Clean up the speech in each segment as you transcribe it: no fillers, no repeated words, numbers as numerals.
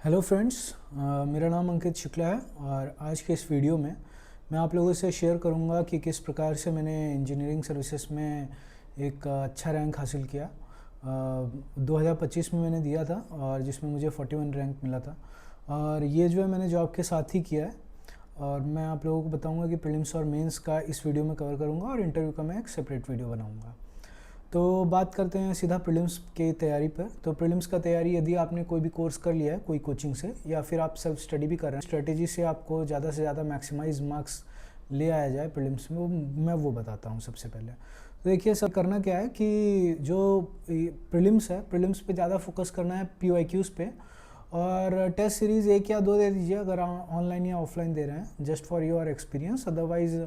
Hello friends, मेरा नाम अंकित शुक्ला है और आज के इस वीडियो में मैं आप लोगों से शेयर करूंगा कि किस प्रकार से मैंने इंजीनियरिंग सर्विसेज में एक अच्छा रैंक हासिल किया। 2025 में मैंने दिया था और जिसमें मुझे 41 रैंक मिला था और ये जो है मैंने जॉब के साथ ही किया है। और मैं आप लोगों को बताऊंगा कि प्रीलिम्स और मेंस का इस वीडियो में कवर करूंगा और इंटरव्यू का मैं एक सेपरेट वीडियो बनाऊंगा। तो बात करते हैं सीधा प्रीलिम्स की तैयारी पर। तो प्रीलिम्स का तैयारी यदि आपने कोई भी कोर्स कर लिया है कोई कोचिंग से या फिर आप सेल्फ स्टडी भी कर रहे हैं, स्ट्रेटेजी से आपको ज़्यादा से ज़्यादा मैक्सिमाइज मार्क्स ले आया जाए प्रीलिम्स में, मैं वो बताता हूँ सबसे पहले। तो देखिए सर, करना क्या है कि जो प्रीलिम्स है, प्रीलिम्स पे ज़्यादा फोकस करना है PYQs पे, और टेस्ट सीरीज़ 1 या 2 दे दीजिए अगर ऑनलाइन या ऑफलाइन दे रहे हैं, just for your experience. Otherwise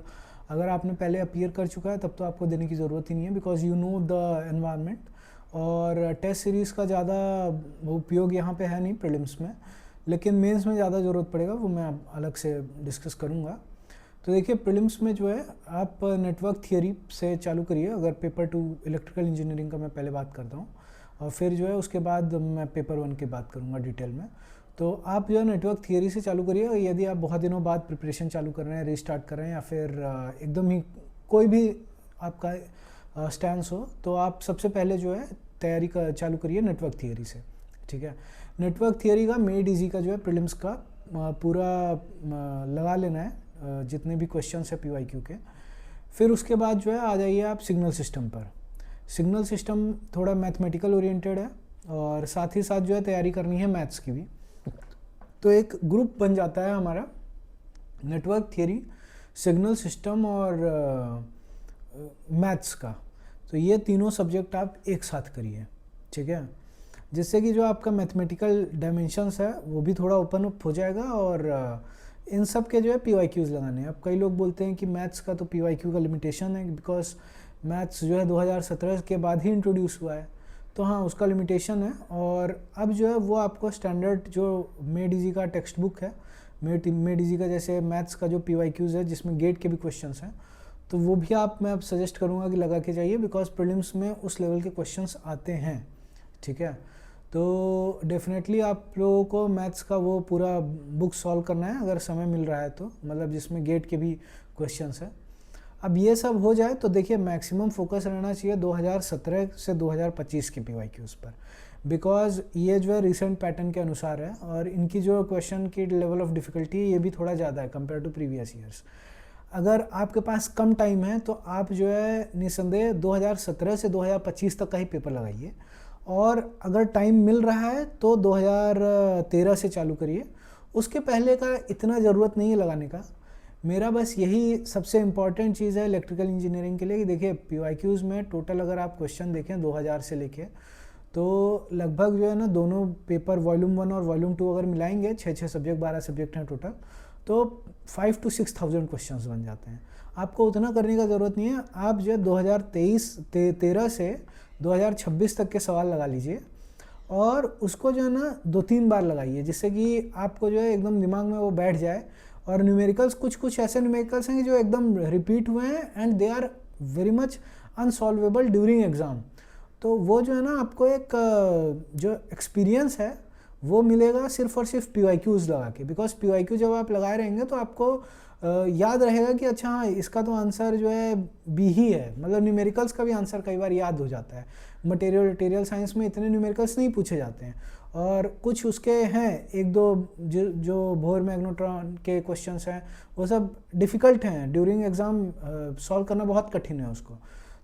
अगर आपने पहले अपीयर कर चुका है तब तो आपको देने की ज़रूरत ही नहीं है, because you know the environment. और टेस्ट सीरीज़ का ज़्यादा उपयोग यहाँ पे है नहीं प्रीलिम्स में, लेकिन मेंस में ज़्यादा ज़रूरत पड़ेगा, वो मैं अलग से डिस्कस करूँगा। तो देखिए प्रीलिम्स में जो है आप नेटवर्क थियरी से चालू करिए। अगर पेपर 2 इलेक्ट्रिकल इंजीनियरिंग का मैं पहले बात करता हूँ और फिर जो है उसके बाद मैं पेपर 1 की बात करूँगा डिटेल में। तो आप जो है नेटवर्क थियरी से चालू करिए। यदि आप बहुत दिनों बाद प्रिपरेशन चालू कर रहे हैं, रीस्टार्ट कर रहे हैं, या फिर एकदम ही कोई भी आपका स्टैंस हो, तो आप सबसे पहले जो है तैयारी का चालू करिए नेटवर्क थियरी से। ठीक है, नेटवर्क थियरी का मेड इजी का जो है प्रीलिम्स का पूरा लगा लेना है, जितने भी क्वेश्चंस है PYQ के। फिर उसके बाद जो है आ जाइए आप सिग्नल सिस्टम पर। सिग्नल सिस्टम थोड़ा मैथमेटिकल ओरिएंटेड है और साथ ही साथ जो है तैयारी करनी है मैथ्स की भी। तो एक ग्रुप बन जाता है हमारा नेटवर्क थियरी, सिग्नल सिस्टम और मैथ्स का। तो ये तीनों सब्जेक्ट आप एक साथ करिए, ठीक है, जिससे कि जो आपका मैथमेटिकल डायमेंशंस है वो भी थोड़ा ओपन अप हो जाएगा। और इन सब के जो है PYQs लगाने हैं। अब कई लोग बोलते हैं कि मैथ्स का तो PYQ का लिमिटेशन है, बिकॉज मैथ्स जो है 2017 के बाद ही इंट्रोड्यूस हुआ है। तो हाँ, उसका लिमिटेशन है। और अब जो है वो आपको स्टैंडर्ड जो मेड इजी का टेक्स्ट बुक है, मेड इजी का जैसे मैथ्स का जो PYQs है जिसमें गेट के भी क्वेश्चंस हैं, तो वो भी मैं अब सजेस्ट करूँगा कि लगा के जाइए, बिकॉज प्रीलिम्स में उस लेवल के क्वेश्चंस आते हैं। ठीक है, तो डेफिनेटली आप लोगों को मैथ्स का वो पूरा बुक सॉल्व करना है अगर समय मिल रहा है तो, मतलब जिसमें गेट के भी क्वेश्चंस हैं। अब ये सब हो जाए तो देखिए मैक्सिमम फोकस रहना चाहिए 2017 से 2025 के PYQs पर, बिकॉज ये जो है रिसेंट पैटर्न के अनुसार है और इनकी जो क्वेश्चन की लेवल ऑफ डिफ़िकल्टी है ये भी थोड़ा ज़्यादा है कंपेयर टू प्रीवियस ईयर्स। अगर आपके पास कम टाइम है तो आप जो है निसंदेह 2017 से 2025 तक का ही पेपर लगाइए, और अगर टाइम मिल रहा है तो 2013 से चालू करिए। उसके पहले का इतना ज़रूरत नहीं है लगाने का। मेरा बस यही सबसे इम्पॉर्टेंट चीज़ है इलेक्ट्रिकल इंजीनियरिंग के लिए कि देखिए PYQs में टोटल अगर आप क्वेश्चन देखें 2000 से लेके, तो लगभग जो है ना दोनों पेपर वॉल्यूम 1 और वॉल्यूम 2 अगर मिलाएंगे, 6 सब्जेक्ट 12 सब्जेक्ट हैं टोटल, तो 5 to 6,000 क्वेश्चन बन जाते हैं। आपको उतना करने का ज़रूरत नहीं है। आप जो है 2013 से 2026 तक के सवाल लगा लीजिए और उसको जो है ना 2-3 बार लगाइए, जिससे कि आपको जो है एकदम दिमाग में वो बैठ जाए। और न्यूमेरिकल्स कुछ ऐसे न्यूमेरिकल्स हैं जो एकदम रिपीट हुए हैं and they are very much unsolvable during exam. तो वो जो है ना आपको एक जो एक्सपीरियंस है वो मिलेगा सिर्फ और सिर्फ PYQs लगा के, बिकॉज PYQ जब आप लगाए रहेंगे तो आपको याद रहेगा कि अच्छा हाँ इसका तो आंसर जो है B ही है। मतलब न्यूमेरिकल्स का भी आंसर कई बार याद हो जाता है। मटेरियल साइंस में इतने न्यूमेरिकल्स नहीं पूछे जाते हैं, और कुछ उसके हैं 1-2 जो बोहर मैग्नेट्रॉन के क्वेश्चंस हैं वो सब डिफ़िकल्ट हैं, ड्यूरिंग एग्ज़ाम सॉल्व करना बहुत कठिन है उसको।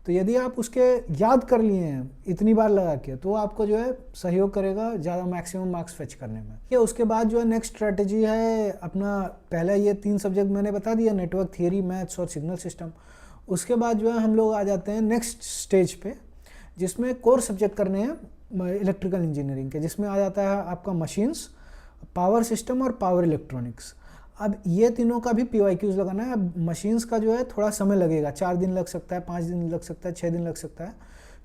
तो यदि आप उसके याद कर लिए हैं इतनी बार लगा के, तो आपको जो है सहयोग करेगा ज़्यादा मैक्सिमम मार्क्स फेच करने में। ये उसके बाद जो है नेक्स्ट स्ट्रेटजी है अपना, पहला ये 3 सब्जेक्ट मैंने बता दिया, नेटवर्क थियरी, मैथ्स और सिग्नल सिस्टम। उसके बाद जो है हम लोग आ जाते हैं नेक्स्ट स्टेज पे, जिसमें कोर सब्जेक्ट करने हैं इलेक्ट्रिकल इंजीनियरिंग के, जिसमें आ जाता है आपका मशीन्स, पावर सिस्टम और पावर इलेक्ट्रॉनिक्स। अब ये तीनों का भी PYQs लगाना है। अब मशीन्स का जो है थोड़ा समय लगेगा, 4 दिन लग सकता है, 5 दिन लग सकता है, 6 दिन लग सकता है,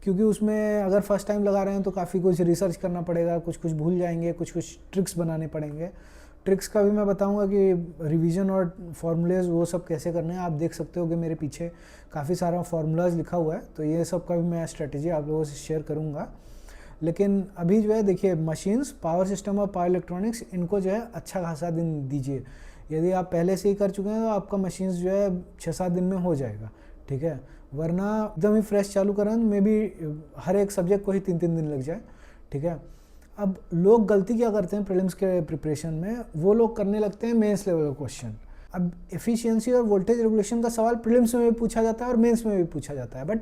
क्योंकि उसमें अगर फर्स्ट टाइम लगा रहे हैं तो काफ़ी कुछ रिसर्च करना पड़ेगा, कुछ भूल जाएंगे, कुछ ट्रिक्स बनाने पड़ेंगे। ट्रिक्स का भी मैं बताऊंगा कि रिवीजन और फार्मूलेज वो सब कैसे करने हैं। आप देख सकते हो कि मेरे पीछे काफ़ी सारा फार्मूलाज लिखा हुआ है, तो ये सब का भी मैं स्ट्रेटजी आप लोगों से शेयर करूँगा। लेकिन अभी जो है देखिए मशीन्स, पावर सिस्टम और पावर इलेक्ट्रॉनिक्स, इनको जो है अच्छा खासा दिन दीजिए। यदि आप पहले से ही कर चुके हैं तो आपका मशीन्स जो है 6-7 दिन में हो जाएगा, ठीक है। वरना एकदम ही फ्रेश चालू करें तो मे बी हर एक सब्जेक्ट को ही 3-3 दिन लग जाए, ठीक है। अब लोग गलती क्या करते हैं प्रीलिम्स के प्रिपरेशन में, वो लोग करने लगते हैं मेंस लेवल का क्वेश्चन। अब एफिशिएंसी और वोल्टेज रेगुलेशन का सवाल प्रीलिम्स में भी पूछा जाता है और मेंस में भी पूछा जाता है, बट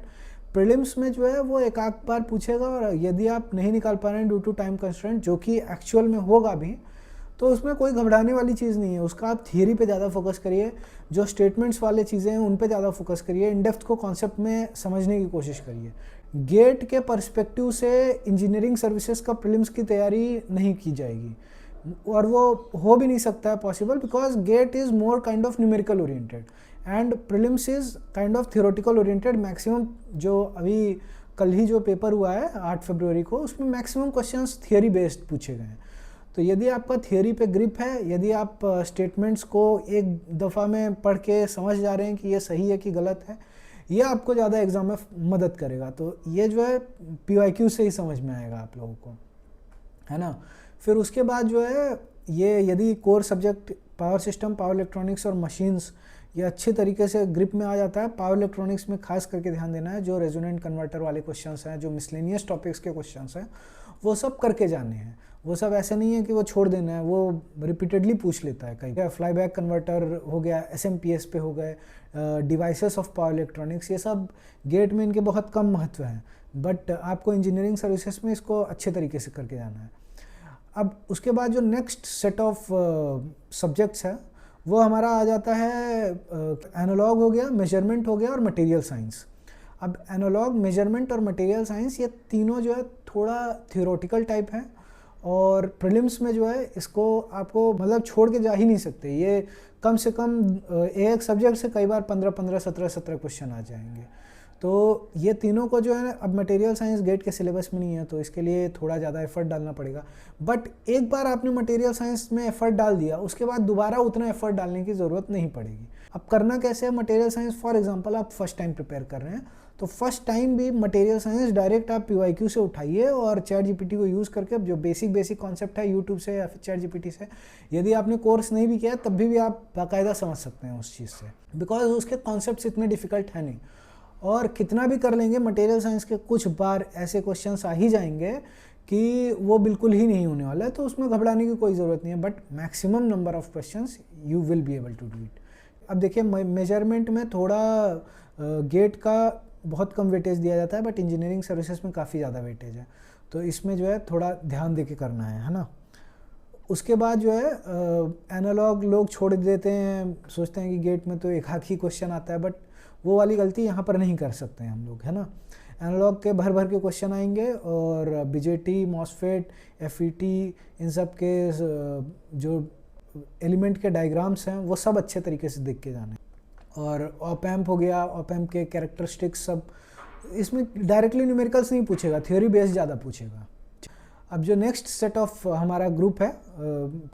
प्रीलिम्स में जो है वो एक आध बार पूछेगा, और यदि आप नहीं निकाल पा रहे हैं ड्यू टू टाइम कंस्ट्रेंट, जो कि एक्चुअल में होगा भी, तो उसमें कोई घबराने वाली चीज़ नहीं है। उसका आप थियरी पे ज़्यादा फोकस करिए, जो स्टेटमेंट्स वाले चीज़ें हैं उन पे ज़्यादा फोकस करिए, इन डेप्थ को कॉन्सेप्ट में समझने की कोशिश करिए। गेट के पर्सपेक्टिव से इंजीनियरिंग सर्विसेज का प्रीलिम्स की तैयारी नहीं की जाएगी, और वो हो भी नहीं सकता है possible, because GATE is more kind of numerical oriented and prelims is kind of theoretical oriented. Maximum जो अभी कल ही जो पेपर हुआ है 8 फरवरी को, उसमें मैक्सिमम क्वेश्चंस थियरी बेस्ड पूछे गए हैं। तो यदि आपका थियरी पे ग्रिप है, यदि आप स्टेटमेंट्स को एक दफ़ा में पढ़ के समझ जा रहे हैं कि ये सही है कि गलत है, ये आपको ज़्यादा एग्जाम में मदद करेगा। तो ये जो है PYQ से ही समझ में आएगा आप लोगों को, है ना। फिर उसके बाद जो है ये यदि core subject power system, power electronics और मशीन्स ये अच्छे तरीके से ग्रिप में आ जाता है। पावर इलेक्ट्रॉनिक्स में खास करके ध्यान देना है, जो रेजोनेंट कन्वर्टर वाले क्वेश्चंस हैं, जो मिसलेनियस टॉपिक्स के क्वेश्चंस हैं, वो सब करके जाने हैं। वो सब ऐसे नहीं है कि वो छोड़ देना है, वो रिपीटेडली पूछ लेता है कहीं। फ्लाई बैक कन्वर्टर हो गया, SMPS पे हो गए, डिवाइसेस ऑफ पावर इलेक्ट्रॉनिक्स, ये सब गेट में इनके बहुत कम महत्व हैं, बट आपको इंजीनियरिंग सर्विसेज में इसको अच्छे तरीके से करके जाना है। अब उसके बाद जो नेक्स्ट सेट ऑफ सब्जेक्ट्स है वो हमारा आ जाता है एनालॉग हो गया, मेजरमेंट हो गया और मटेरियल साइंस। अब एनालॉग, मेजरमेंट और मटेरियल साइंस ये तीनों जो है थोड़ा थियोरेटिकल टाइप है, और प्रीलिम्स में जो है इसको आपको मतलब छोड़ के जा ही नहीं सकते। ये कम से कम एक सब्जेक्ट से कई बार 15-15, 17-17 क्वेश्चन आ जाएंगे। तो ये तीनों को जो है, अब मटेरियल साइंस गेट के सिलेबस में नहीं है तो इसके लिए थोड़ा ज़्यादा एफर्ट डालना पड़ेगा, बट एक बार आपने मटेरियल साइंस में एफर्ट डाल दिया, उसके बाद दोबारा उतना एफर्ट डालने की ज़रूरत नहीं पड़ेगी। अब करना कैसे है मटेरियल साइंस, फॉर एग्जांपल आप फर्स्ट टाइम प्रिपेयर कर रहे हैं, तो फर्स्ट टाइम भी मटेरियल साइंस डायरेक्ट आप PYQ से उठाइए, और ChatGPT को यूज़ करके जो बेसिक कॉन्सेप्ट है यूट्यूब से या फिर ChatGPT से, यदि आपने कोर्स नहीं भी किया तब भी आप बाकायदा समझ सकते हैं उस चीज़ से, बिकॉज उसके कॉन्सेप्ट्स इतने डिफिकल्ट है नहीं। और कितना भी कर लेंगे मटेरियल साइंस के कुछ बार ऐसे क्वेश्चंस आ ही जाएंगे कि वो बिल्कुल ही नहीं होने वाला है, तो उसमें घबराने की कोई ज़रूरत नहीं है, but maximum number of questions you will be able to do it. अब देखिए मेजरमेंट में थोड़ा गेट का बहुत कम वेटेज दिया जाता है, बट इंजीनियरिंग सर्विसेज में काफ़ी ज़्यादा वेटेज है, तो इसमें जो है थोड़ा ध्यान दे के करना है ना। उसके बाद जो है एनालॉग लोग छोड़ देते हैं, सोचते हैं कि गेट में तो एक आध ही क्वेश्चन आता है, बट वो वाली गलती यहाँ पर नहीं कर सकते हैं हम लोग, है ना। एनालॉग के भर के क्वेश्चन आएंगे, और BJT, MOSFET, FET, इन सब के जो एलिमेंट के डायग्राम्स हैं वो सब अच्छे तरीके से देख के जाने। और ऑप एम्प हो गया, ऑप एम्प के कैरेक्टरिस्टिक्स सब, इसमें डायरेक्टली न्यूमेरिकल्स नहीं पूछेगा, थ्योरी बेस्ड ज़्यादा पूछेगा। अब जो नेक्स्ट सेट ऑफ हमारा ग्रुप है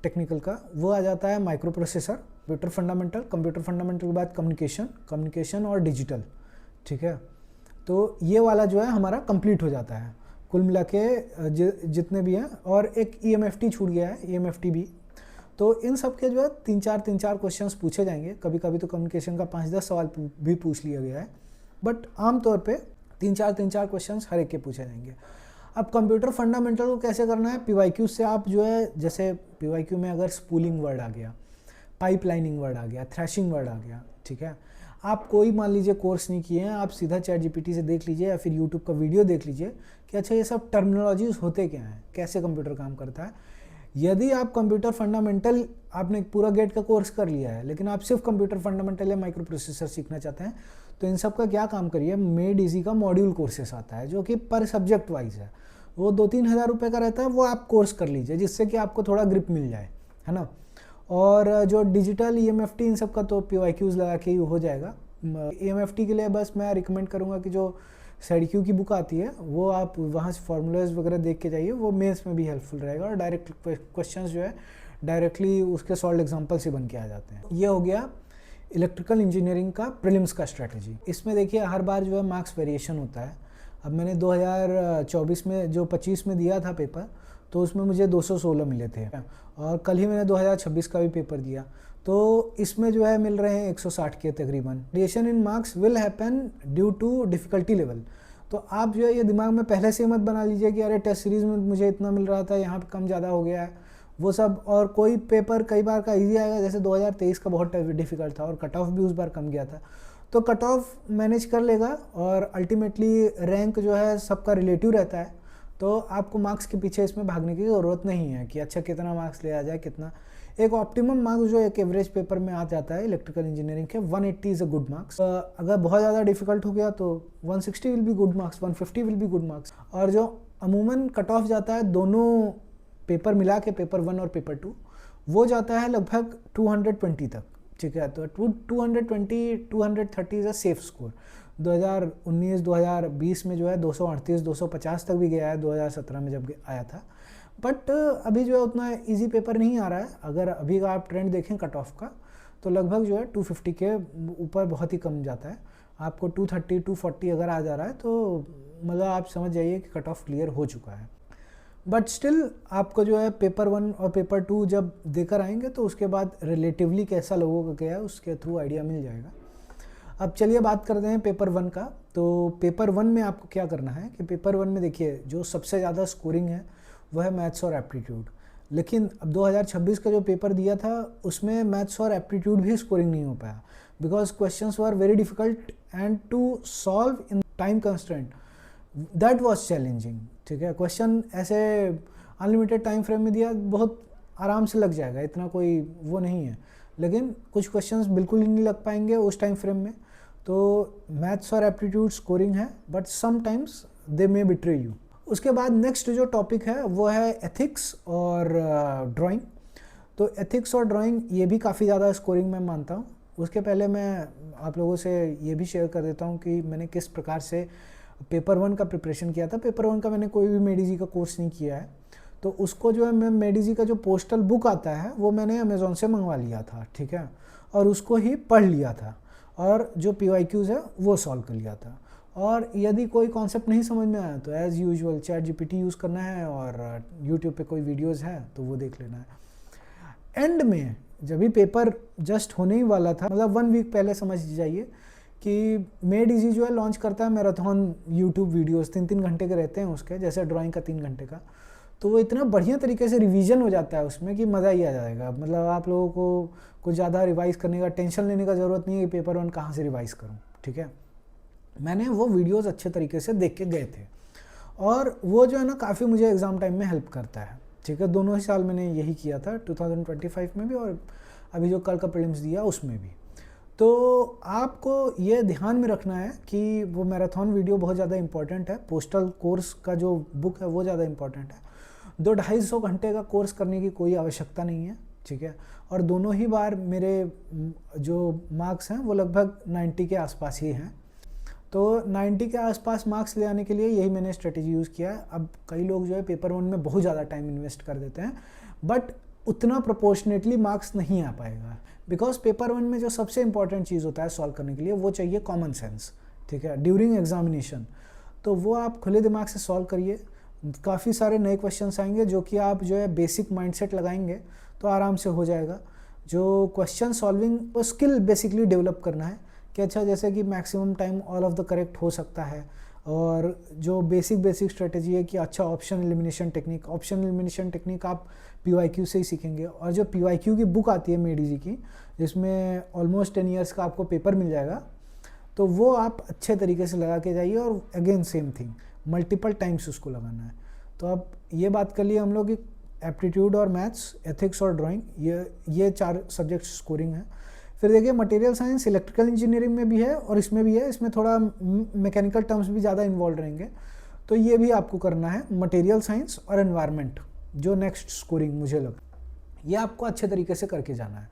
टेक्निकल का, वो आ जाता है माइक्रो प्रोसेसर, कंप्यूटर फंडामेंटल के बाद कम्युनिकेशन और डिजिटल, ठीक है। तो ये वाला जो है हमारा कंप्लीट हो जाता है कुल मिला के जितने भी हैं, और एक EMFT छूट गया है, EMFT भी। तो इन सब के जो है 3-4 क्वेश्चंस पूछे जाएंगे, कभी कभी तो कम्युनिकेशन का 5-10 सवाल भी पूछ लिया गया है, बट आमतौर पे 3-4 क्वेश्चंस हर एक के पूछे जाएंगे। अब कंप्यूटर फंडामेंटल को कैसे करना है, PYQ से आप जो है, जैसे PYQ में अगर स्पूलिंग वर्ड आ गया, पाइपलाइनिंग वर्ड आ गया, थ्रैशिंग वर्ड आ गया, ठीक है। आप कोई मान लीजिए कोर्स नहीं किए हैं, आप सीधा ChatGPT से देख लीजिए या फिर यूट्यूब का वीडियो देख लीजिए कि अच्छा ये सब टर्मिनोलॉजीज होते क्या हैं, कैसे कंप्यूटर काम करता है। यदि आप कंप्यूटर फंडामेंटल, आपने पूरा गेट का कोर्स कर लिया है, लेकिन आप सिर्फ कंप्यूटर फंडामेंटल या माइक्रो प्रोसेसर सीखना चाहते हैं, तो इन सब का क्या काम करिए, मेड इजी का मॉड्यूल कोर्सेस आता है जो कि पर सब्जेक्ट वाइज है, वो 2-3 हज़ार रुपये का रहता है, वो आप कोर्स कर लीजिए जिससे कि आपको थोड़ा ग्रिप मिल जाए, है ना। और जो डिजिटल EMFT इन सब का तो PYQs लगा के ही हो जाएगा। EMFT के लिए बस मैं रिकमेंड करूँगा कि जो SEDQ की बुक आती है वो आप वहाँ से फार्मूलाज वगैरह देख के जाइए, वो मेंस में भी हेल्पफुल रहेगा, और डायरेक्ट क्वेश्चंस जो है डायरेक्टली उसके सॉल्व एग्जांपल से बन के आ जाते हैं। ये हो गया इलेक्ट्रिकल इंजीनियरिंग का प्रीलिम्स का स्ट्रेटजी। इसमें देखिए हर बार जो है मार्क्स वेरिएशन होता है। अब मैंने 2024 में जो 25 में दिया था पेपर, तो उसमें मुझे 216 मिले थे, और कल ही मैंने 2026 का भी पेपर दिया, तो इसमें जो है मिल रहे हैं 160 के तकरीबन। Variation in marks will happen due to difficulty level. तो आप जो है ये दिमाग में पहले से मत बना लीजिए कि अरे टेस्ट सीरीज़ में मुझे इतना मिल रहा था, यहाँ पे कम ज़्यादा हो गया है, वो सब। और कोई पेपर कई बार का इजी आएगा, जैसे 2023 का बहुत डिफ़िकल्ट था और कट ऑफ भी उस बार कम गया था, तो कट ऑफ मैनेज कर लेगा, और अल्टीमेटली रैंक जो है सबका रिलेटिव रहता है, तो आपको मार्क्स के पीछे इसमें भागने की ज़रूरत नहीं है कि अच्छा कितना मार्क्स ले आ जाए कितना। एक ऑप्टिमम मार्क्स जो एक एवरेज पेपर में आ जाता है इलेक्ट्रिकल इंजीनियरिंग के, 180 इज़ अ गुड मार्क्स। अगर बहुत ज़्यादा डिफिकल्ट हो गया तो 160 will be good marks, 150 will be good marks. और जो अमूमन कट ऑफ जाता है दोनों पेपर मिला के, पेपर 1 और पेपर 2, वो जाता है लगभग 220 तक, ठीक है। तो 220 230 इज़ अ सेफ स्कोर। 2019-2020 में जो है 238 250 तक भी गया है, 2017 में जब आया था। बट अभी जो है उतना इजी पेपर नहीं आ रहा है। अगर अभी का आप ट्रेंड देखें कट ऑफ का, तो लगभग जो है 250 के ऊपर बहुत ही कम जाता है। आपको 230 240 अगर आ जा रहा है तो मतलब आप समझ जाइए कि कट ऑफ क्लियर हो चुका है। बट स्टिल आपको जो है पेपर 1 और पेपर 2 जब देकर आएंगे तो उसके बाद रिलेटिवली कैसा लोगों का गया है उसके थ्रू आइडिया मिल जाएगा। अब चलिए बात करते हैं पेपर 1 का। तो पेपर 1 में आपको क्या करना है कि पेपर 1 में देखिए जो सबसे ज़्यादा स्कोरिंग है वो है मैथ्स और एप्टीट्यूड। लेकिन अब 2026 का जो पेपर दिया था उसमें मैथ्स और एप्टीट्यूड भी स्कोरिंग नहीं हो पाया, because questions were very difficult and to solve in time constraint, that was challenging, ठीक है। क्वेश्चन ऐसे अनलिमिटेड टाइम फ्रेम में दिया, बहुत आराम से लग जाएगा, इतना कोई वो नहीं है, लेकिन कुछ क्वेश्चंस बिल्कुल ही नहीं लग पाएंगे उस टाइम फ्रेम में। तो मैथ्स और एप्टीट्यूड स्कोरिंग है, but sometimes they may betray you. उसके बाद नेक्स्ट जो टॉपिक है वो है एथिक्स और ड्राइंग। तो एथिक्स और ड्राइंग ये भी काफ़ी ज़्यादा स्कोरिंग मैं मानता हूँ। उसके पहले मैं आप लोगों से ये भी शेयर कर देता हूँ कि मैंने किस प्रकार से पेपर 1 का प्रिपरेशन किया था। पेपर 1 का मैंने कोई भी मेडिजी का कोर्स नहीं किया है, तो उसको जो है मैं मेडिजी का जो पोस्टल बुक आता है वो मैंने अमेज़ॉन से मंगवा लिया था, ठीक है, और उसको ही पढ़ लिया था, और जो PYQs है वो सॉल्व कर लिया था। और यदि कोई कॉन्सेप्ट नहीं समझ में आया तो as usual chat GPT use करना है, और यूट्यूब पे कोई वीडियोज़ हैं तो वो देख लेना है। एंड में जब भी पेपर जस्ट होने ही वाला था, मतलब 1 वीक पहले समझ जाइए कि मेड इजी जो है लॉन्च करता है मैराथन यूट्यूब वीडियोस, 3-3 घंटे के रहते हैं उसके, जैसे ड्राइंग का 3 घंटे का। तो वो इतना बढ़िया तरीके से रिवीजन हो जाता है उसमें कि मज़ा ही आ जाएगा। मतलब आप लोगों को कुछ ज़्यादा रिवाइज़ करने का टेंशन लेने का ज़रूरत नहीं है कि पेपर 1 कहाँ से रिवाइज़ करूँ, ठीक है। मैंने वो वीडियोस अच्छे तरीके से देख के गए थे, और वो जो है ना काफ़ी मुझे एग्ज़ाम टाइम में हेल्प करता है, ठीक है। दोनों ही साल मैंने यही किया था, 2025 में भी और अभी जो कल का प्रीलिम्स दिया उसमें भी। तो आपको ये ध्यान में रखना है कि वो मैराथन वीडियो बहुत ज़्यादा इंपॉर्टेंट है, पोस्टल कोर्स का जो बुक है वो ज़्यादा इंपॉर्टेंट है। 2-250 घंटे का कोर्स करने की कोई आवश्यकता नहीं है, ठीक है। और दोनों ही बार मेरे जो मार्क्स हैं वो लगभग 90 के आसपास ही हैं। तो 90 के आसपास मार्क्स ले आने के लिए यही मैंने स्ट्रेटेजी यूज़ किया है। अब कई लोग जो है पेपर 1 में बहुत ज़्यादा टाइम इन्वेस्ट कर देते हैं, बट उतना प्रोपोर्शनेटली मार्क्स नहीं आ पाएगा, बिकॉज पेपर 1 में जो सबसे इंपॉर्टेंट चीज़ होता है सॉल्व करने के लिए वो चाहिए कॉमन सेंस, ठीक है, ड्यूरिंग एग्जामिनेशन। तो वो आप खुले दिमाग से सॉल्व करिए। काफ़ी सारे नए क्वेश्चंस आएंगे जो कि आप जो है बेसिक माइंडसेट लगाएंगे तो आराम से हो जाएगा। जो क्वेश्चन सॉल्विंग वो स्किल बेसिकली डेवलप करना है कि अच्छा, जैसे कि maximum time all of the correct हो सकता है, और जो बेसिक स्ट्रेटेजी है कि अच्छा ऑप्शन एलिमिनेशन टेक्निक आप PYQ से ही सीखेंगे। और जो PYQ की बुक आती है मेडिजी की, जिसमें ऑलमोस्ट 10 ईयर्स का आपको पेपर मिल जाएगा, तो वो आप अच्छे तरीके से लगा के जाइए, और again same thing multiple times उसको लगाना है। तो अब ये बात कर लिए हम लोग कि एप्टीट्यूड और मैथ्स, एथिक्स और ड्राइंग, ये 4 सब्जेक्ट स्कोरिंग है। फिर देखिए मटेरियल साइंस इलेक्ट्रिकल इंजीनियरिंग में भी है और इसमें भी है, इसमें थोड़ा मैकेनिकल टर्म्स भी ज़्यादा इन्वॉल्व रहेंगे, तो ये भी आपको करना है। मटेरियल साइंस और एनवायरनमेंट जो नेक्स्ट स्कोरिंग मुझे लगा, ये आपको अच्छे तरीके से करके जाना है।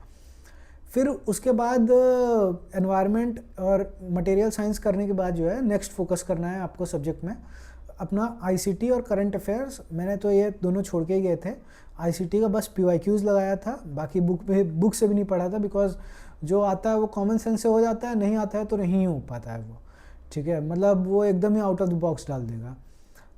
फिर उसके बाद एनवायरनमेंट और मटेरियल साइंस करने के बाद जो है नेक्स्ट फोकस करना है आपको सब्जेक्ट में अपना ICT और करंट अफेयर्स। मैंने तो ये दोनों छोड़ के ही गए थे। ICT का बस PYQs लगाया था, बाकी बुक से भी नहीं पढ़ा था, बिकॉज जो आता है वो कॉमन सेंस से हो जाता है, नहीं आता है तो नहीं हो पाता है वो, ठीक है, मतलब वो एकदम ही आउट ऑफ द बॉक्स डाल देगा।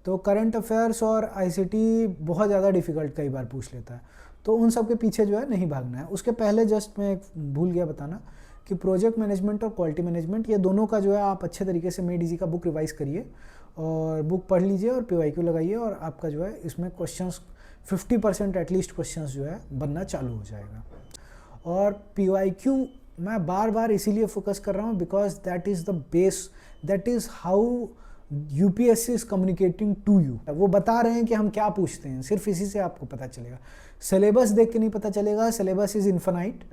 तो करंट अफेयर्स और आईसीटी बहुत ज़्यादा डिफ़िकल्ट कई बार पूछ लेता है, तो उन सब के पीछे जो है नहीं भागना है। उसके पहले जस्ट मैं एक भूल गया बताना कि प्रोजेक्ट मैनेजमेंट और क्वालिटी मैनेजमेंट, ये दोनों का जो है आप अच्छे तरीके से मेड इजी का बुक रिवाइज़ करिए और बुक पढ़ लीजिए और PYQ लगाइए, और आपका जो है इसमें क्वेश्चंस 50% एटलीस्ट क्वेश्चंस जो है बनना चालू हो जाएगा। और PYQ मैं बार बार इसीलिए फोकस कर रहा हूँ because that is the base, that is how UPSC is communicating to you. वो बता रहे हैं कि हम क्या पूछते हैं, सिर्फ इसी से आपको पता चलेगा। सिलेबस देख के नहीं पता चलेगा, सिलेबस इज़ इन्फिनाइट।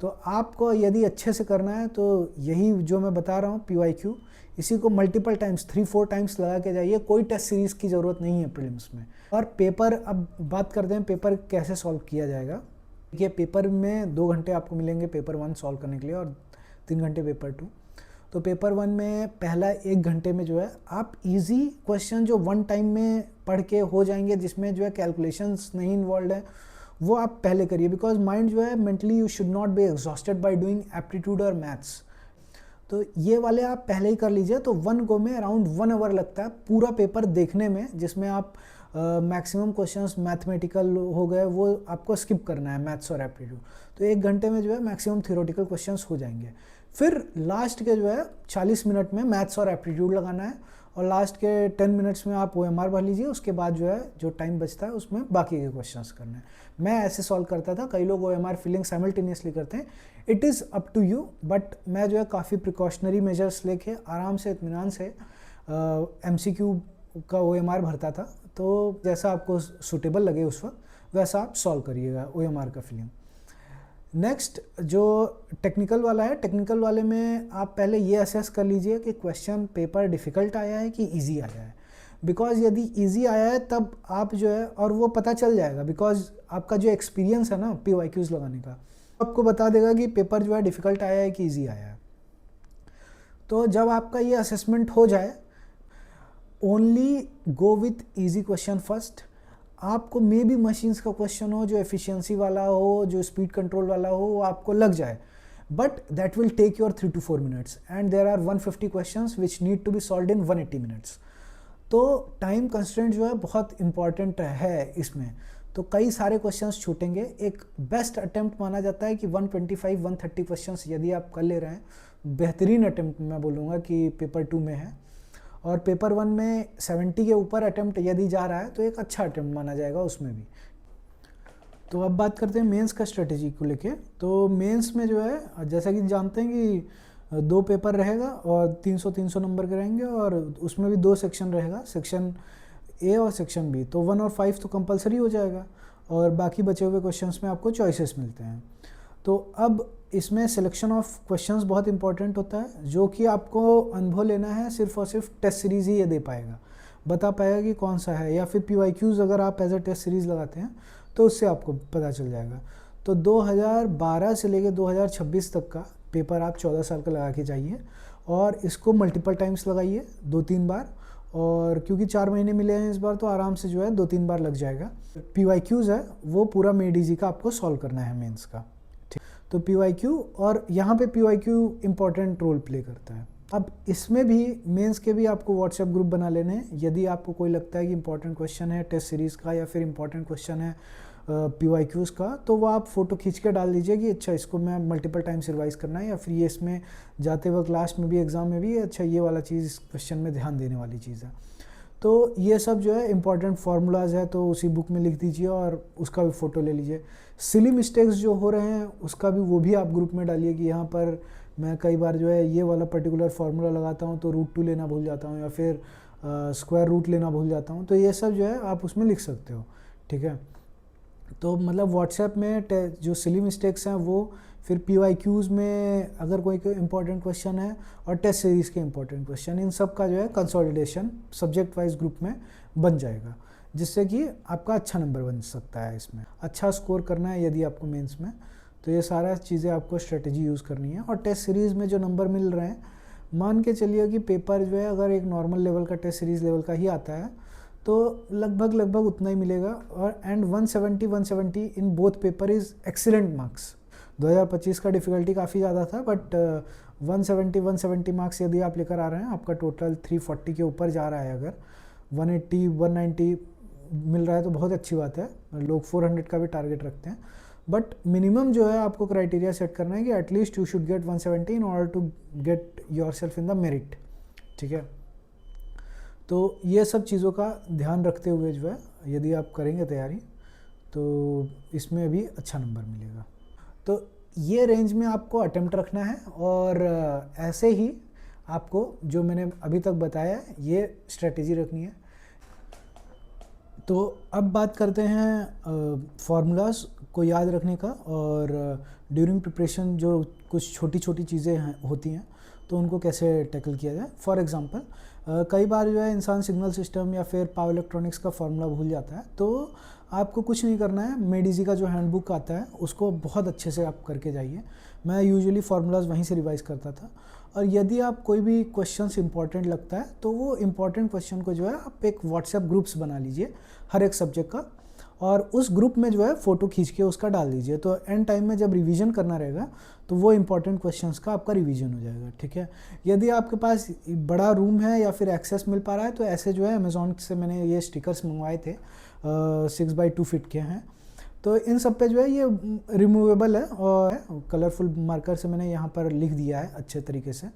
तो आपको यदि अच्छे से करना है तो यही जो मैं बता रहा हूँ PYQ, इसी को मल्टीपल टाइम्स 3-4 टाइम्स लगा के जाइए। कोई टेस्ट सीरीज़ की ज़रूरत नहीं है प्रीलिम्स में। और पेपर, अब बात करते हैं पेपर कैसे सॉल्व किया जाएगा। देखिए, पेपर में 2 घंटे आपको मिलेंगे पेपर 1 सॉल्व करने के लिए और 3 घंटे पेपर 2। तो पेपर 1 में पहला 1 घंटे में जो है आप इजी क्वेश्चन जो 1 टाइम में पढ़ के हो जाएंगे, जिसमें जो है कैलकुलेशंस नहीं इन्वॉल्व है, वो आप पहले करिए। बिकॉज माइंड जो है mentally you should not be exhausted by doing aptitude और मैथ्स। तो ये वाले आप पहले ही कर लीजिए। तो 1 गो में अराउंड 1 आवर लगता है पूरा पेपर देखने में, जिसमें आप मैक्सिमम क्वेश्चंस मैथमेटिकल हो गए वो आपको स्किप करना है, मैथ्स और एप्टीट्यूड। तो 1 घंटे में जो है मैक्सिमम थियोरेटिकल क्वेश्चंस हो जाएंगे। फिर लास्ट के जो है 40 मिनट में मैथ्स और एप्टीट्यूड लगाना है, और लास्ट के 10 मिनट्स में आप OMR भर लीजिए। उसके बाद जो है जो टाइम बचता है उसमें बाकी के क्वेश्चंस करने हैं। मैं ऐसे सॉल्व करता था, कई लोग OMR फिलिंग साइमल्टेनियसली करते हैं, it is up to you. But मैं जो है काफ़ी प्रिकॉशनरी मेजर्स लेके आराम से इत्मीनान से MCQ का OMR भरता था। तो जैसा आपको सूटेबल लगे उस वक्त वैसा आप सॉल्व करिएगा OMR का फिलिंग। नेक्स्ट जो टेक्निकल वाला है, टेक्निकल वाले में आप पहले ये असेस कर लीजिए कि क्वेश्चन पेपर डिफ़िकल्ट आया है कि इजी आया है। बिकॉज यदि इजी आया है तब आप जो है, और वो पता चल जाएगा बिकॉज आपका जो एक्सपीरियंस है ना PYQs लगाने का, आपको बता देगा कि पेपर जो है डिफ़िकल्ट आया है कि इजी आया है। तो जब आपका ये असेसमेंट हो जाए, only go with easy question first. आपको मे बी मशीन्स का क्वेश्चन हो जो एफिशिएंसी वाला हो, जो स्पीड कंट्रोल वाला हो, वो आपको लग जाए, but that will take your 3 to 4 minutes and there are 150 questions which need to be solved in 180 minutes। तो टाइम कंस्ट्रेंट जो है बहुत इंपॉर्टेंट है इसमें। तो कई सारे क्वेश्चंस छूटेंगे। एक बेस्ट अटेम्प्ट माना जाता है कि 125-130 क्वेश्चंस यदि आप कर ले रहे हैं, बेहतरीन अटेम्प्ट मैं बोलूँगा कि पेपर 2 में है। और पेपर 1 में 70 के ऊपर अटेम्प्ट यदि जा रहा है तो एक अच्छा अटेम्प्ट माना जाएगा उसमें भी। तो अब बात करते हैं मेंस का स्ट्रेटेजी को लेके। तो मेंस में जो है, जैसा कि जानते हैं कि 2 पेपर रहेगा और 300-300 नंबर के रहेंगे, और उसमें भी 2 सेक्शन रहेगा, सेक्शन A और सेक्शन B। तो 1 और 5 तो कंपलसरी हो जाएगा, और बाकी बचे हुए क्वेश्चंस में आपको चॉइसेस मिलते हैं। तो अब इसमें सिलेक्शन ऑफ क्वेश्चंस बहुत इंपॉर्टेंट होता है, जो कि आपको अनुभव लेना है। सिर्फ और सिर्फ टेस्ट सीरीज़ ही ये दे पाएगा, बता पाएगा कि कौन सा है, या फिर PYQs अगर आप एज ए टेस्ट सीरीज़ लगाते हैं तो उससे आपको पता चल जाएगा। तो 2012 से लेकर 2026 तक का पेपर आप 14 साल का लगा के जाइए, और इसको मल्टीपल टाइम्स लगाइए 2-3 बार। और क्योंकि 4 महीने मिले हैं इस बार, तो आराम से जो है 2-3 बार लग जाएगा। PYQs है वो पूरा मेड इजी का आपको सॉल्व करना है मेंस का। तो PYQ, और यहाँ पे PYQ इम्पॉर्टेंट रोल प्ले करता है। अब इसमें भी मेंस के भी आपको व्हाट्सएप ग्रुप बना लेने हैं। यदि आपको कोई लगता है कि इंपॉर्टेंट क्वेश्चन है टेस्ट सीरीज़ का, या फिर इंपॉर्टेंट क्वेश्चन है PYQs का, तो वो आप फ़ोटो खींच के डाल दीजिए कि अच्छा इसको मैं मल्टीपल टाइम्स रिवाइज़ करना है, या फिर ये इसमें जाते वक्त लास्ट में भी एग्ज़ाम में भी अच्छा ये वाला चीज़ इस क्वेश्चन में ध्यान देने वाली चीज़ है। तो ये सब जो है इंपॉर्टेंट फार्मूलाज है, तो उसी बुक में लिख दीजिए और उसका भी फ़ोटो ले लीजिए। सिली मिस्टेक्स जो हो रहे हैं उसका भी वो भी आप ग्रुप में डालिए कि यहाँ पर मैं कई बार जो है ये वाला पर्टिकुलर फार्मूला लगाता हूँ तो √2 लेना भूल जाता हूँ, या फिर स्क्वायर रूट लेना भूल जाता हूँ। तो ये सब जो है आप उसमें लिख सकते हो, ठीक है। तो मतलब व्हाट्सएप में जो सिली मिस्टेक्स हैं वो, फिर PYQs में अगर कोई इंपॉर्टेंट क्वेश्चन है, और टेस्ट सीरीज़ के इंपॉर्टेंट क्वेश्चन, इन सब का जो है कंसोलिडेशन सब्जेक्ट वाइज ग्रुप में बन जाएगा, जिससे कि आपका अच्छा नंबर बन सकता है। इसमें अच्छा स्कोर करना है यदि आपको मेंस में, तो ये सारा चीज़ें आपको स्ट्रेटजी यूज़ करनी है। और टेस्ट सीरीज़ में जो नंबर मिल रहे हैं, मान के चलिए कि पेपर जो है अगर एक नॉर्मल लेवल का टेस्ट सीरीज़ लेवल का ही आता है, तो लगभग उतना ही मिलेगा। और and 170 in both paper is excellent marks. 2025 का डिफ़िकल्टी काफ़ी ज़्यादा था, बट 170 मार्क्स यदि आप लेकर आ रहे हैं, आपका टोटल 340 के ऊपर जा रहा है, अगर 180 190 मिल रहा है तो बहुत अच्छी बात है। लोग 400 का भी टारगेट रखते हैं, बट मिनिमम जो है आपको क्राइटेरिया सेट करना है कि at least you should get 170 in order to get yourself in the merit. ठीक है, तो ये सब चीज़ों का ध्यान रखते हुए जो है यदि आप करेंगे तैयारी तो इसमें भी अच्छा नंबर मिलेगा। तो ये रेंज में आपको अटेम्प्ट रखना है, और ऐसे ही आपको जो मैंने अभी तक बताया ये स्ट्रेटेजी रखनी है। तो अब बात करते हैं फार्मूलाज को याद रखने का, और ड्यूरिंग प्रिपरेशन जो कुछ छोटी छोटी चीज़ें होती हैं तो उनको कैसे टैकल किया जाए। फॉर एग्जांपल कई बार जो है इंसान सिग्नल सिस्टम या फिर पावर इलेक्ट्रॉनिक्स का फार्मूला भूल जाता है, तो आपको कुछ नहीं करना है, मेडिजी का जो हैंडबुक आता है उसको बहुत अच्छे से आप करके जाइए। मैं यूजुअली फार्मूलाज वहीं से रिवाइज़ करता था, और यदि आप कोई भी क्वेश्चंस इंपॉर्टेंट लगता है तो वो इंपॉर्टेंट क्वेश्चन को जो है आप एक व्हाट्सएप ग्रुप्स बना लीजिए हर एक सब्जेक्ट का, और उस ग्रुप में जो है फ़ोटो खींच के उसका डाल दीजिए। तो एंड टाइम में जब रिवीजन करना रहेगा तो वो इंपॉर्टेंट क्वेश्चंस का आपका रिवीजन हो जाएगा। ठीक है, यदि आपके पास बड़ा रूम है या फिर एक्सेस मिल पा रहा है तो ऐसे जो है अमेज़ॉन से मैंने ये स्टिकर्स मंगवाए थे, 6x2 फीट के हैं, तो इन सब पे जो है ये रिमूवेबल है, और कलरफुल मार्कर से मैंने यहाँ पर लिख दिया है अच्छे तरीके से,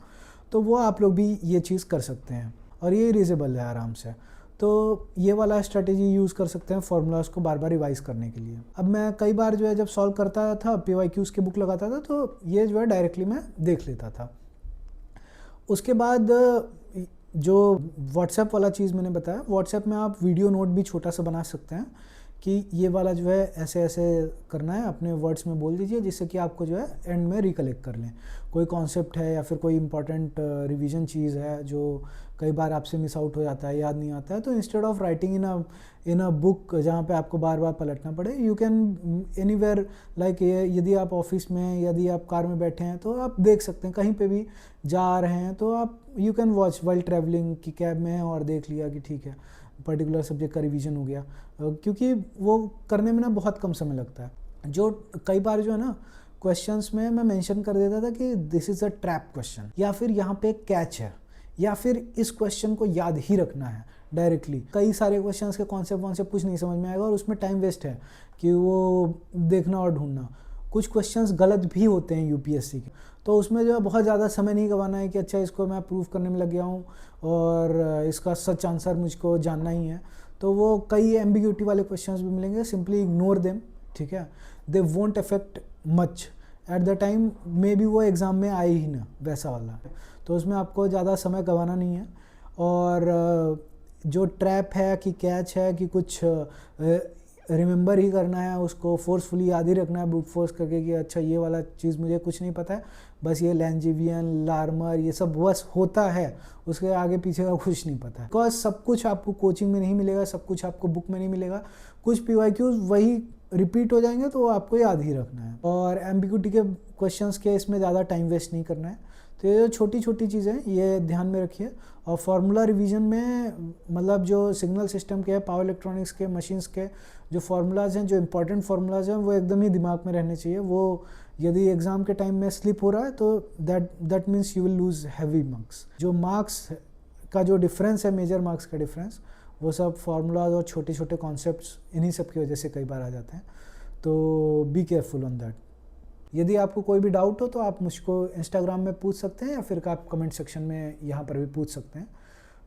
तो वो आप लोग भी ये चीज़ कर सकते हैं, और ये इरेजेबल है आराम से। तो ये वाला स्ट्रैटेजी यूज़ कर सकते हैं फार्मूलाज को बार बार रिवाइज़ करने के लिए। अब मैं कई बार जो है जब सॉल्व करता था, PYQs की बुक लगाता था, तो ये जो है डायरेक्टली मैं देख लेता था। उसके बाद जो व्हाट्सएप वाला चीज़ मैंने बताया, व्हाट्सएप में आप वीडियो नोट भी छोटा सा बना सकते हैं कि ये वाला जो है ऐसे ऐसे करना है, अपने वर्ड्स में बोल दीजिए, जिससे कि आपको जो है एंड में रिकलेक्ट कर लें। कोई कॉन्सेप्ट है या फिर कोई इंपॉर्टेंट रिवीजन चीज़ है जो कई बार आपसे मिस आउट हो जाता है, याद नहीं आता है, तो instead of writing in a book जहाँ पे आपको बार बार पलटना पड़े, यू कैन एनीवेयर, लाइक यदि आप ऑफिस में, यदि आप कार में बैठे हैं तो आप देख सकते हैं, कहीं पे भी जा रहे हैं तो आप you can watch while travelling, की कैब में है और देख लिया कि ठीक है पर्टिकुलर सब्जेक्ट का रिवीजन हो गया, क्योंकि वो करने में ना बहुत कम समय लगता है। जो कई बार जो है ना क्वेश्चंस में मैं मेंशन कर देता था कि this is a trap question, या फिर यहाँ पे एक कैच है, या फिर इस क्वेश्चन को याद ही रखना है डायरेक्टली। कई सारे क्वेश्चंस के कॉन्सेप्ट कुछ नहीं समझ में आएगा और उसमें टाइम वेस्ट है कि वो देखना और ढूंढना। कुछ क्वेश्चंस गलत भी होते हैं यूपीएससी के, तो उसमें जो है बहुत ज़्यादा समय नहीं गंवाना है कि अच्छा इसको मैं प्रूव करने में लग गया हूँ और इसका सच आंसर मुझको जानना ही है। तो वो कई एम्बिग्यूटी वाले क्वेश्चंस भी मिलेंगे, सिंपली इग्नोर देम। ठीक है, they won't affect much at the time, may be वो एग्ज़ाम में आए ही ना वैसा वाला, तो उसमें आपको ज़्यादा समय गंवाना नहीं है। और जो ट्रैप है कि कैच है कि कुछ रिमेंबर ही करना है, उसको फोर्सफुली याद ही रखना है ब्रूट फोर्स करके कि अच्छा ये वाला चीज़ मुझे कुछ नहीं पता है, बस ये लैंजीवियन, लार्मर, ये सब बस होता है, उसके आगे पीछे का कुछ नहीं पता है। बिकॉज सब कुछ आपको कोचिंग में नहीं मिलेगा, सब कुछ आपको बुक में नहीं मिलेगा, कुछ PYQs वही रिपीट हो जाएंगे तो आपको याद ही रखना है। और एम्बिग्यूटी के क्वेश्चंस के इसमें ज़्यादा टाइम वेस्ट नहीं करना है। तो ये छोटी छोटी चीज़ें ये ध्यान में रखिए। और फार्मूला रिवीजन में मतलब जो सिग्नल सिस्टम के, पावर इलेक्ट्रॉनिक्स के, मशीन्स के जो फार्मूलाज हैं, जो इंपॉर्टेंट फार्मूलाज हैं, वो एकदम ही दिमाग में रहने चाहिए। वो यदि एग्ज़ाम के टाइम में स्लिप हो रहा है तो that means you will lose heavy marks. जो मार्क्स का जो डिफरेंस है, मेजर मार्क्स का डिफरेंस, वो सब फार्मूलाज और छोटे छोटे कॉन्सेप्ट्स इन्हीं सब की वजह से कई बार आ जाते हैं। तो बी केयरफुल ऑन दैट। यदि आपको कोई भी डाउट हो तो आप मुझको इंस्टाग्राम में पूछ सकते हैं, या फिर आप कमेंट सेक्शन में यहाँ पर भी पूछ सकते हैं।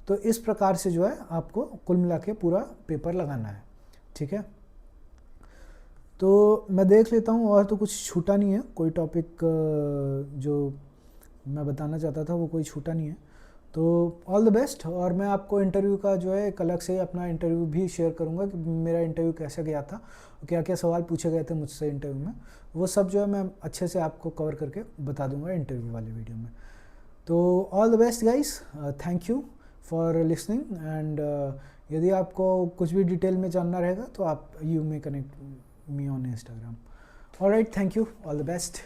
तो इस प्रकार से जो है आपको कुल मिला के पूरा पेपर लगाना है। ठीक है, तो मैं देख लेता हूँ और तो कुछ छूटा नहीं है, कोई टॉपिक जो मैं बताना चाहता था वो कोई छूटा नहीं है। तो ऑल द बेस्ट। और मैं आपको इंटरव्यू का जो है एक अलग से अपना इंटरव्यू भी शेयर करूंगा कि मेरा इंटरव्यू कैसे गया था, क्या क्या सवाल पूछे गए थे मुझसे इंटरव्यू में, वो सब जो है मैं अच्छे से आपको कवर करके बता दूंगा इंटरव्यू वाले वीडियो में। तो all the best guys, thank you for listening. And यदि आपको कुछ भी डिटेल में जानना रहेगा तो आप you may connect me on Instagram. Alright, thank you, all the best.